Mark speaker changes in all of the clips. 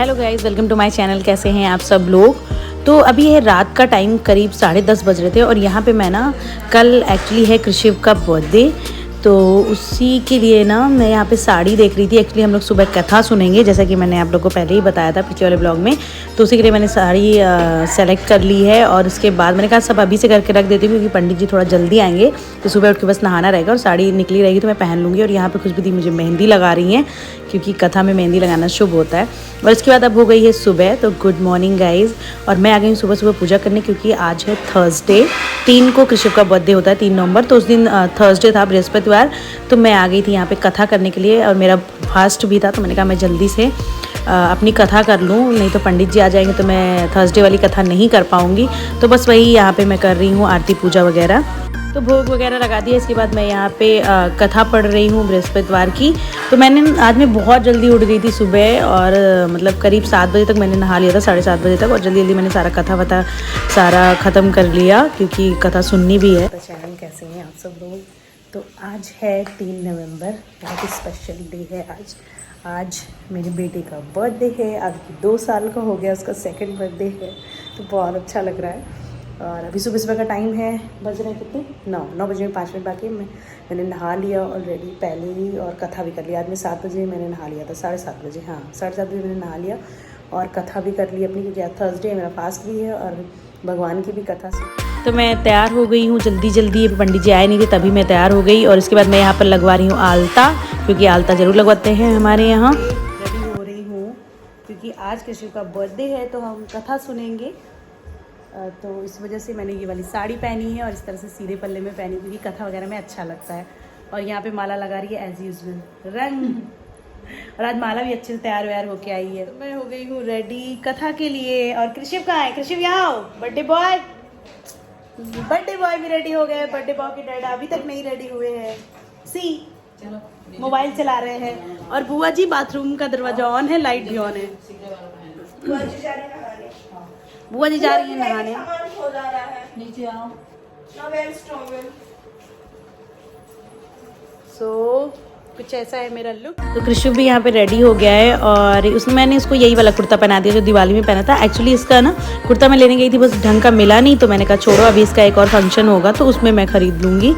Speaker 1: Hello guys, welcome to my channel. कैसे हैं आप सब लोग। तो अभी है रात का टाइम, करीब 10:30 बज रहे थे और यहाँ पे मैं ना कल एक्चुअली है कृषिव का बर्थडे, तो उसी के लिए ना मैं यहाँ पे साड़ी देख रही थी। एक्चुअली हम लोग सुबह कथा सुनेंगे, जैसा कि मैंने आप लोगों को पहले ही बताया था पिछले वाले ब्लॉग में। तो उसी के लिए मैंने साड़ी सेलेक्ट कर ली है और उसके बाद मैंने कहा सब अभी से करके रख देती हूँ, क्योंकि पंडित जी थोड़ा जल्दी आएंगे तो सुबह उठ के बस नहाना रहेगा और साड़ी निकली रहेगी तो मैं पहन लूँगी। और यहाँ पे खुशबू दी मुझे मेहंदी लगा रही हैं, क्योंकि कथा में मेहंदी लगाना शुभ होता है। और इसके बाद अब हो गई है सुबह, तो गुड मॉर्निंग गाइज़। और मैं आ गई हूँ सुबह सुबह पूजा करने, क्योंकि आज है थर्सडे। 3 को कृषिव का बर्थडे होता है, 3 नवंबर। तो उस दिन थर्सडे था, बृहस्पतिवार। तो मैं आ गई थी यहाँ पे कथा करने के लिए और मेरा फास्ट भी था, तो मैंने कहा मैं जल्दी से अपनी कथा कर लूँ, नहीं तो पंडित जी आ जाएंगे तो मैं थर्सडे वाली कथा नहीं कर पाऊँगी। तो बस वही यहाँ पे मैं कर रही हूँ, आरती पूजा वगैरह। तो भोग वगैरह लगा दिया। इसके बाद मैं यहाँ पे कथा पढ़ रही हूँ बृहस्पतिवार की। तो आज मैं बहुत जल्दी उठ गई थी सुबह, और मतलब करीब 7 बजे तक मैंने नहा लिया था, 7:30 बजे तक। और जल्दी जल्दी मैंने सारा कथा वथा सारा ख़त्म कर लिया, क्योंकि कथा सुननी भी है। तो चैनल कैसे हैं आप सब लोग। तो आज है 3 नवंबर, बहुत ही स्पेशल डे है आज। आज मेरे बेटे का बर्थडे है, अभी 2 साल का हो गया, उसका 2nd बर्थडे है। तो बहुत अच्छा लग रहा है। और अभी सुबह सुबह का टाइम है, बज रहे हैं कितने 9 बजे में 5 मिनट बाकी। मैंने नहा लिया ऑलरेडी पहले ही, और कथा भी कर लिया। आज मैं 7 बजे मैंने नहा लिया था, 7:30 बजे, हाँ 7:30 बजे मैंने नहा लिया और कथा भी कर ली अपनी, क्योंकि आज थर्सडे है, मेरा फास्ट भी है और भगवान की भी कथा से। तो मैं तैयार हो गई हूँ जल्दी जल्दी। पंडित जी आए नहीं थे तभी मैं तैयार हो गई। और इसके बाद मैं यहाँ पर लगवा रही हूँ आलता, क्योंकि आलता ज़रूर लगवाते हैं हमारे यहाँ। रेडी हो रही हूँ क्योंकि आज कृषि का बर्थडे है, तो हम कथा सुनेंगे। तो इस वजह से मैंने ये वाली साड़ी पहनी है और इस तरह से सीधे पल्ले में पहनी, क्योंकि कथा वगैरह में अच्छा लगता है। और यहाँ पे माला लगा रही है एज यूजल रंग। और आज माला भी अच्छे से तैयार व्यार होके आई है। तो मैं हो गई हूँ रेडी कथा के लिए। और कृषिव कहाँ है? कृषिव यहाँ आओ। बर्थडे बॉय भी रेडी हो गए। बर्थडे बॉय के डैडा अभी तक नहीं रेडी हुए हैं, मोबाइल चला रहे हैं। और बुआ जी बाथरूम का दरवाजा ऑन है, लाइट भी ऑन है। बुआ जी जा रही है नहाने। नीचे आओ। कुछ ऐसा है मेरा लुक। तो कृषि भी यहाँ पे रेडी हो गया है, और उसमें मैंने इसको यही वाला कुर्ता पहना दिया जो दिवाली में पहना था। एक्चुअली इसका ना कुर्ता मैं लेने गई थी, बस ढंग का मिला नहीं, तो मैंने कहा छोड़ो, अभी इसका एक और फंक्शन होगा तो उसमें मैं ख़रीद लूँगी।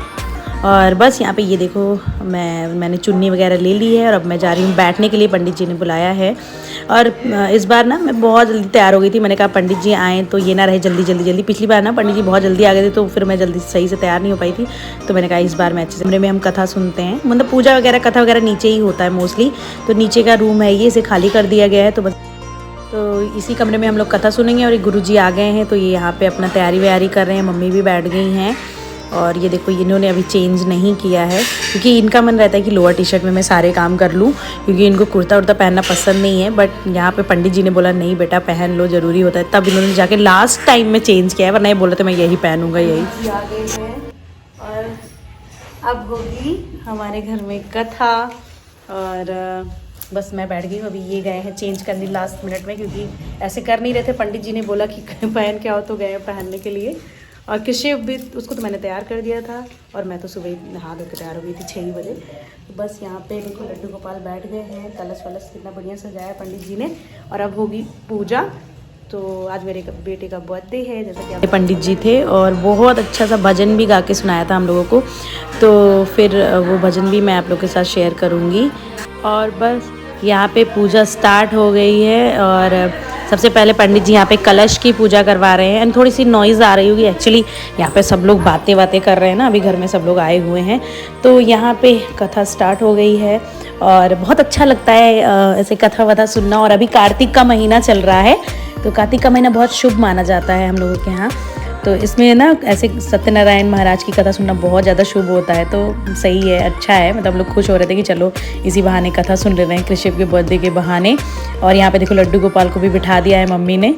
Speaker 1: और बस यहाँ पे ये देखो, मैंने चुन्नी वगैरह ले ली है और अब मैं जा रही हूँ बैठने के लिए। पंडित जी ने बुलाया है। और इस बार ना मैं बहुत जल्दी तैयार हो गई थी। मैंने कहा पंडित जी आएँ तो ये ना रहे जल्दी। पिछली बार ना पंडित जी बहुत जल्दी आ गए थे, तो फिर मैं जल्दी सही से तैयार नहीं हो पाई थी। तो मैंने कहा इस बार मैं अच्छे से कमरे में हम कथा सुनते हैं। मतलब पूजा वगैरह कथा वगैरह नीचे ही होता है मोस्टली। तो नीचे का रूम है ये, इसे खाली कर दिया गया है। तो इसी कमरे में हम लोग कथा सुनेंगे। और ये गुरुजी आ गए हैं, तो ये यहाँ पे अपना तैयारी वैयारी कर रहे हैं। मम्मी भी बैठ गई हैं। और ये देखो, इन्होंने अभी चेंज नहीं किया है, क्योंकि इनका मन रहता है कि लोअर टी शर्ट में मैं सारे काम कर लूँ, क्योंकि इनको कुर्ता उर्ता पहनना पसंद नहीं है। बट यहाँ पे पंडित जी ने बोला नहीं बेटा पहन लो, ज़रूरी होता है। तब इन्होंने जाके लास्ट टाइम में चेंज किया है, वरना ये बोला तो मैं यही पहनूंगा यही। आ गए हैं और अब होगी हमारे घर में कथा। और बस मैं बैठ गई हूँ। अभी ये गए हैं चेंज करने लास्ट मिनट में, क्योंकि ऐसे कर नहीं रहे थे। पंडित जी ने बोला कि पहन के आओ, तो गए पहनने के लिए। और कृषि भी, उसको तो मैंने तैयार कर दिया था, और मैं तो सुबह ही नहा धो के तैयार हो गई थी 6 बजे। तो बस यहाँ पे देखो लड्डू गोपाल बैठ गए हैं, कलश वलश कितना बढ़िया सजाया पंडित जी ने। और अब होगी पूजा। तो आज मेरे बेटे का बर्थडे है, जैसा कि पंडित जी थे, और बहुत अच्छा सा भजन भी गा के सुनाया था हम लोगों को। तो फिर वो भजन भी मैं आप लोगों के साथ शेयर करूँगी। और बस यहाँ पे पूजा स्टार्ट हो गई है। और सबसे पहले पंडित जी यहाँ पे कलश की पूजा करवा रहे हैं। एंड थोड़ी सी नॉइज़ आ रही होगी, एक्चुअली यहाँ पे सब लोग बातें कर रहे हैं ना, अभी घर में सब लोग आए हुए हैं। तो यहाँ पे कथा स्टार्ट हो गई है, और बहुत अच्छा लगता है ऐसे कथा वथा सुनना। और अभी कार्तिक का महीना चल रहा है, तो कार्तिक का महीना बहुत शुभ माना जाता है हम लोगों के यहाँ। तो इसमें ना ऐसे सत्यनारायण महाराज की कथा सुनना बहुत ज़्यादा शुभ होता है। तो सही है, अच्छा है। मतलब हम लोग खुश हो रहे थे कि चलो इसी बहाने कथा सुन रहे हैं, कृषिव के बर्थडे के बहाने। और यहाँ पे देखो लड्डू गोपाल को भी बिठा दिया है मम्मी ने।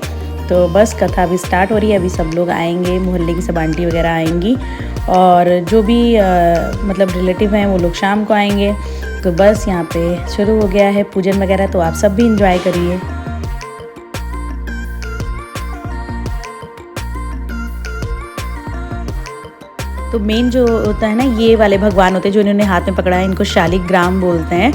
Speaker 1: तो बस कथा अभी स्टार्ट हो रही है। अभी सब लोग आएंगे, मोहल्ले की सब आंटी वगैरह आएंगी, और जो भी मतलब रिलेटिव हैं वो लोग शाम को आएंगे। तो बस यहाँ पे शुरू हो गया है पूजन वगैरह। तो आप सब भी इंजॉय करिए। तो मेन जो होता है ना, ये वाले भगवान होते हैं जो इन्होंने हाथ में पकड़ा है, इनको शालिग्राम बोलते हैं।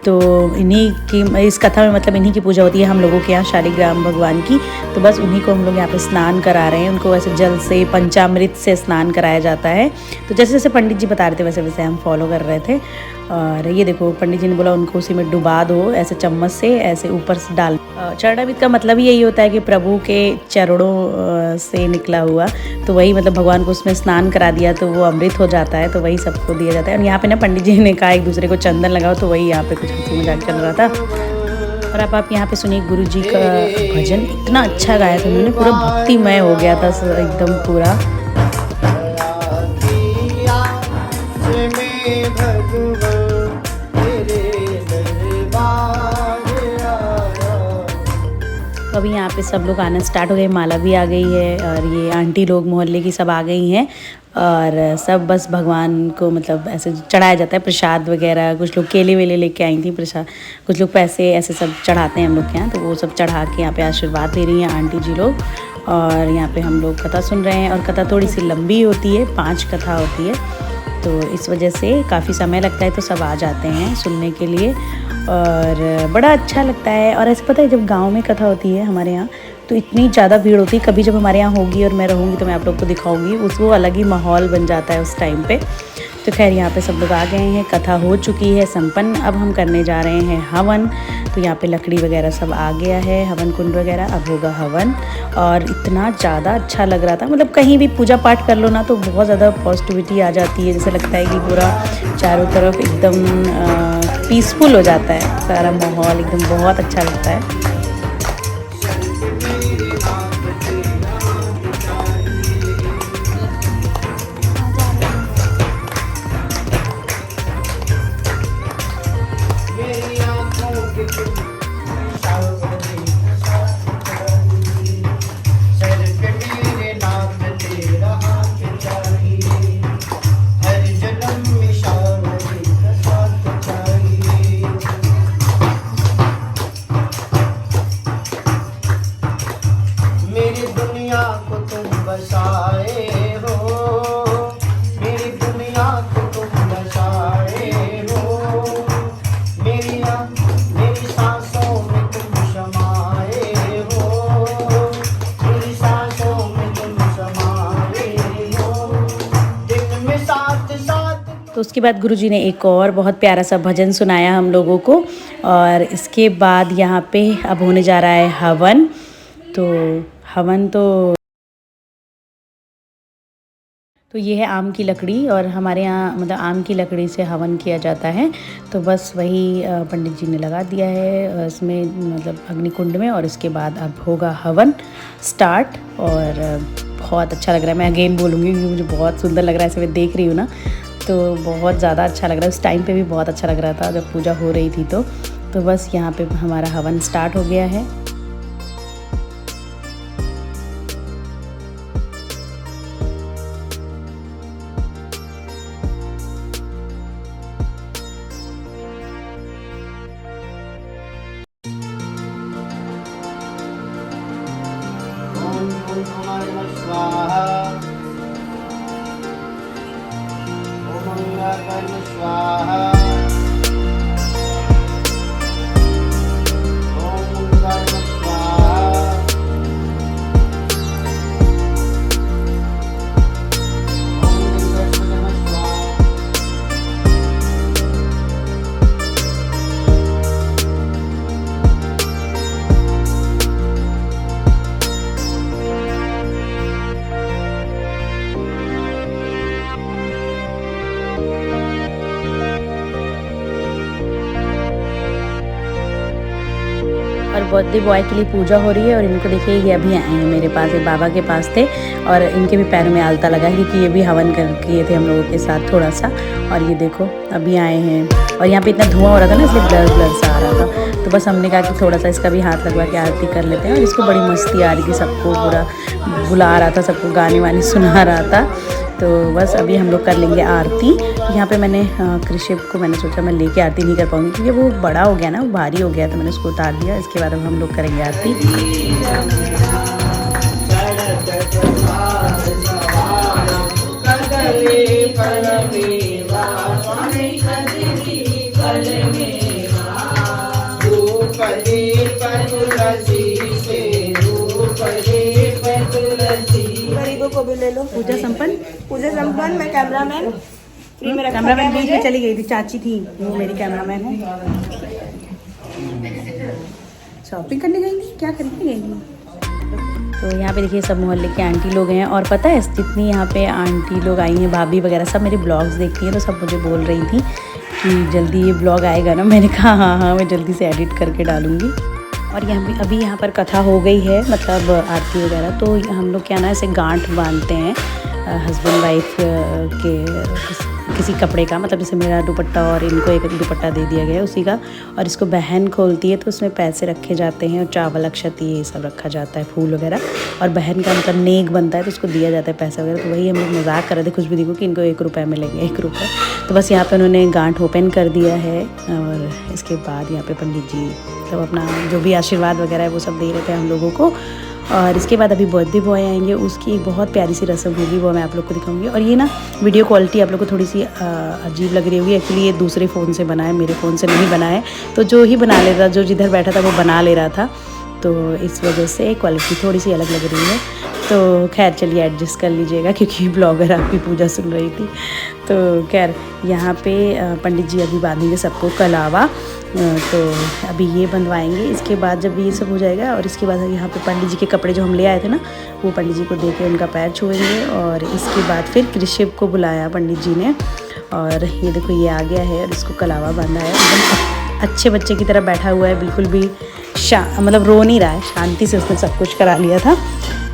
Speaker 1: तो इन्हीं की इस कथा में मतलब इन्हीं की पूजा होती है हम लोगों के यहाँ शालिग्राम भगवान की। तो बस उन्हीं को हम लोग यहाँ पे स्नान करा रहे हैं। उनको वैसे जल से पंचामृत से स्नान कराया जाता है। तो जैसे जैसे पंडित जी बता रहे थे वैसे वैसे हम फॉलो कर रहे थे। और ये देखो पंडित जी ने बोला उनको उसी में डुबा दो, ऐसे चम्मच से ऐसे ऊपर से डाल। चरणामृत का मतलब ही यही होता है कि प्रभु के चरणों से निकला हुआ, तो वही मतलब भगवान को उसमें स्नान करा दिया तो वो अमृत हो जाता है, तो वही सबको दिया जाता है। और यहाँ पे ना पंडित जी ने कहा एक दूसरे को चंदन लगाओ, तो वही यहाँ पे कुछ हंसी मजाक चल रहा था। और अब आप यहाँ पे सुनिए गुरु जी का भजन, इतना अच्छा गाया था उन्होंने, पूरा भक्तिमय हो गया था एकदम पूरा। तो अभी यहाँ पे सब लोग आना स्टार्ट हो गए, माला भी आ गई है और ये आंटी लोग मोहल्ले की सब आ गई हैं और सब बस भगवान को मतलब ऐसे चढ़ाया जाता है प्रसाद वगैरह। कुछ लोग केले वेले लेके आई थी प्रसाद, कुछ लोग पैसे ऐसे सब चढ़ाते हैं हम लोग के यहाँ, तो वो सब चढ़ा के यहाँ पे आशीर्वाद दे रही हैं आंटी जी लोग। और यहाँ पे हम लोग कथा सुन रहे हैं और कथा थोड़ी सी लंबी होती है, 5 कथा होती है, तो इस वजह से काफ़ी समय लगता है, तो सब आ जाते हैं सुनने के लिए और बड़ा अच्छा लगता है। और ऐसे पता है जब गांव में कथा होती है हमारे यहाँ तो इतनी ज़्यादा भीड़ होती है, कभी जब हमारे यहाँ होगी और मैं रहूँगी तो मैं आप लोग को दिखाऊंगी, वो अलग ही माहौल बन जाता है उस टाइम पे। तो खैर यहाँ पे सब लोग आ गए हैं, कथा हो चुकी है संपन्न। अब हम करने जा रहे हैं हवन। तो यहाँ पे लकड़ी वगैरह सब आ गया है, हवन कुंड वगैरह, अब होगा हवन। और इतना ज़्यादा अच्छा लग रहा था, मतलब कहीं भी पूजा पाठ कर लो ना तो बहुत ज़्यादा पॉजिटिविटी आ जाती है, जैसे लगता है कि पूरा चारों तरफ एकदम पीसफुल हो जाता है सारा माहौल, एकदम बहुत अच्छा लगता है। तो उसके बाद गुरुजी ने एक और बहुत प्यारा सा भजन सुनाया हम लोगों को। और इसके बाद यहाँ पे अब होने जा रहा है हवन। तो हवन तो ये है आम की लकड़ी, और हमारे यहाँ मतलब आम की लकड़ी से हवन किया जाता है। तो बस वही पंडित जी ने लगा दिया है इसमें मतलब अग्निकुंड में, और इसके बाद अब होगा हवन स्टार्ट। और बहुत अच्छा लग रहा है, मैं अगेन बोलूँगी क्योंकि मुझे बहुत सुंदर लग रहा है, ऐसे मैं देख रही हूँ ना तो बहुत ज़्यादा अच्छा लग रहा है। उस टाइम पे भी बहुत अच्छा लग रहा था जब पूजा हो रही थी। तो बस यहाँ पे हमारा हवन स्टार्ट हो गया है। और बर्थडे बॉय के लिए पूजा हो रही है। और इनको देखिए ये अभी आए हैं मेरे पास, ये बाबा के पास थे और इनके भी पैरों में आलता लगा है क्योंकि ये भी हवन कर किए थे हम लोगों के साथ थोड़ा सा। और ये देखो अभी आए हैं और यहाँ पे इतना धुआं हो रहा था ना इसलिए ब्लर ब्लर सा आ रहा था। तो बस हमने कहा कि थोड़ा सा इसका भी हाथ लगवा के आरती कर लेते हैं। और इसको बड़ी मस्ती आ रही थी, सबको पूरा बुला रहा था, सबको गाने वाने सुना रहा था। तो बस अभी हम लोग कर लेंगे आरती। यहाँ पे मैंने कृषिप को मैंने सोचा मैं लेके आरती नहीं कर पाऊँगी क्योंकि वो बड़ा हो गया ना, वो भारी हो गया, तो मैंने उसको उतार दिया। इसके बाद अब हम लोग करेंगे आरती।
Speaker 2: ले लो।
Speaker 1: पूजा संपन्न।
Speaker 2: पूजा संपन्न। मैं कैमरामैन फ्री में रखा
Speaker 1: कैमरामैन
Speaker 2: गया
Speaker 1: बीच में
Speaker 2: मुझे।
Speaker 1: चली गई थी, चाची थी वो मेरी कैमरामैन है। शॉपिंग करने गई थी, क्या खरीदने गई थी? तो यहाँ पे देखिए सब मोहल्ले के आंटी लोग हैं और पता है जितनी यहाँ पे आंटी लोग आई हैं, भाभी वगैरह सब मेरे ब्लॉग्स देखती हैं, तो सब मुझे बोल रही थी कि जल्दी ये ब्लॉग आएगा ना। मैंने कहा हाँ मैं जल्दी से एडिट करके डालूँगी। और अभी यहाँ पर कथा हो गई है, मतलब आरती वगैरह। तो हम लोग क्या ना ऐसे गांठ बांधते हैं हस्बैंड वाइफ के किसी कपड़े का, मतलब जैसे मेरा दुपट्टा और इनको एक दुपट्टा दे दिया गया है उसी का। और इसको बहन खोलती है तो उसमें पैसे रखे जाते हैं और चावल अक्षती ये सब रखा जाता है, फूल वगैरह। और बहन का मतलब नेक बनता है तो उसको दिया जाता है पैसा वगैरह। तो वही हम लोग मजाक कर रहे थे खुशबू दी को कि इनको 1 रुपये मिलेंगे, 1 रुपये। तो बस यहाँ पे उन्होंने गांठ ओपन कर दिया है और इसके बाद यहाँ पे पंडित जी सब अपना जो भी आशीर्वाद वगैरह है वो सब दे रहे थे हम लोगों को। और इसके बाद अभी बर्थडे बॉय आएंगे, उसकी एक बहुत प्यारी सी रस्म होगी, वो मैं आप लोग को दिखाऊंगी। और ये ना वीडियो क्वालिटी आप लोग को थोड़ी सी अजीब लग रही होगी, एक्चुअली ये दूसरे फ़ोन से बना है, मेरे फ़ोन से नहीं बना है। तो जो ही बना ले रहा, जो जिधर बैठा था वो बना ले रहा था, तो इस वजह से क्वालिटी थोड़ी सी अलग लग रही है। तो खैर चलिए एडजस्ट कर लीजिएगा क्योंकि ब्लॉगर आपकी पूजा सुन रही थी। तो खैर यहाँ पे पंडित जी अभी बांधेंगे सबको कलावा, तो अभी ये बंधवाएंगे। इसके बाद जब ये सब हो जाएगा और इसके बाद यहाँ पे पंडित जी के कपड़े जो हम ले आए थे ना वो पंडित जी को दे के उनका पैर छुएंगे। और इसके बाद फिर कृषिप को बुलाया पंडित जी ने और ये देखो ये आ गया है और इसको कलावा बांधा है। एकदम अच्छे बच्चे की तरह बैठा हुआ है, बिल्कुल भी मतलब रो नहीं रहा है, शांति से उसने सब कुछ करा लिया था।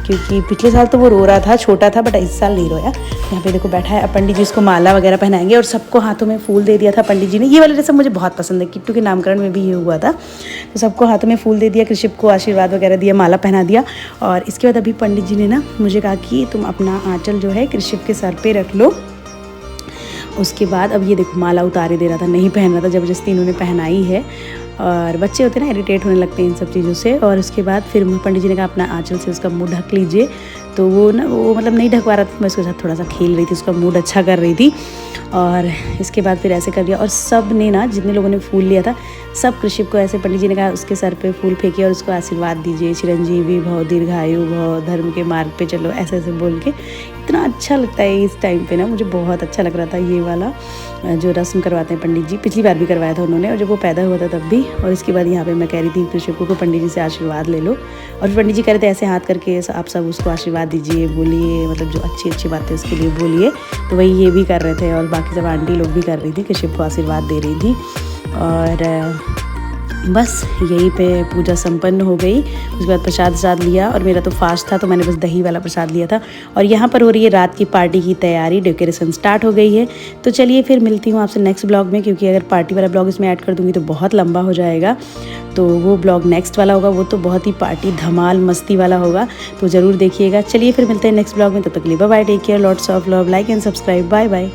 Speaker 1: क्योंकि पिछले साल तो वो रो रहा था, छोटा था, बट इस साल नहीं रोया। यहाँ पे देखो बैठा है। अब पंडित जी इसको माला वगैरह पहनाएंगे और सबको हाथों में फूल दे दिया था पंडित जी ने। ये वाली रस्म मुझे बहुत पसंद है, किट्टू के नामकरण में भी ये हुआ था। तो सबको हाथों में फूल दे दिया, कृषिप को आशीर्वाद वगैरह दिया, माला पहना दिया। और इसके बाद अभी पंडित जी ने ना मुझे कहा कि तुम अपना आँचल जो है कृषिप के सर पर रख लो। उसके बाद अब ये देखो माला उतारे दे रहा था, नहीं पहन रहा था, ज़बरदस्ती इन्होंने पहनाई है। और बच्चे होते हैं ना इरिटेट होने लगते हैं इन सब चीज़ों से। और उसके बाद फिर पंडित जी ने कहा अपना आंचल से उसका मुंह ढक लीजिए। तो वो मतलब नहीं ढक पा रहा था, मैं उसके साथ थोड़ा सा खेल रही थी, उसका मूड अच्छा कर रही थी। और इसके बाद फिर ऐसे कर दिया और सब ने ना जितने लोगों ने फूल लिया था सब कृषिप को ऐसे पंडित जी ने कहा उसके सर पे फूल फेंके और उसको आशीर्वाद दीजिए, चिरंजीवी भव, दीर्घायु भव, धर्म के मार्ग पे चलो, ऐसे ऐसे बोल के। इतना अच्छा लगता है इस टाइम पे ना, मुझे बहुत अच्छा लग रहा था ये वाला जो रस्म करवाते हैं पंडित जी। पिछली बार भी करवाया था उन्होंने और जब वो पैदा हुआ था तब भी। और इसके बाद यहाँ पे मैं कह रही थी कृषिप को पंडित जी से आशीर्वाद ले लो। और पंडित जी कह रहे थे ऐसे हाथ करके आप सब उसको आशीर्वाद दीजिए, बोलिए, मतलब जो अच्छी अच्छी बातें उसके लिए बोलिए। तो वही ये भी कर रहे थे और बाकी सब आंटी लोग भी कर रही थी, कृषिप को आशीर्वाद दे रही थी। और बस यहीं पे पूजा संपन्न हो गई। उसके बाद प्रसाद लिया और मेरा तो फास्ट था तो मैंने बस दही वाला प्रसाद लिया था। और यहाँ पर हो रही है रात की पार्टी की तैयारी, डेकोरेशन स्टार्ट हो गई है। तो चलिए फिर मिलती हूँ आपसे नेक्स्ट ब्लॉग में, क्योंकि अगर पार्टी वाला ब्लॉग इसमें ऐड कर दूँगी तो बहुत लंबा हो जाएगा। तो वो ब्लॉग नेक्स्ट वाला होगा, वो तो बहुत ही पार्टी धमाल मस्ती वाला होगा, तो ज़रूर देखिएगा। चलिए फिर मिलते हैं नेक्स्ट ब्लॉग में, तब तक के लिए bye bye, take care, lots of love, like and subscribe, bye bye.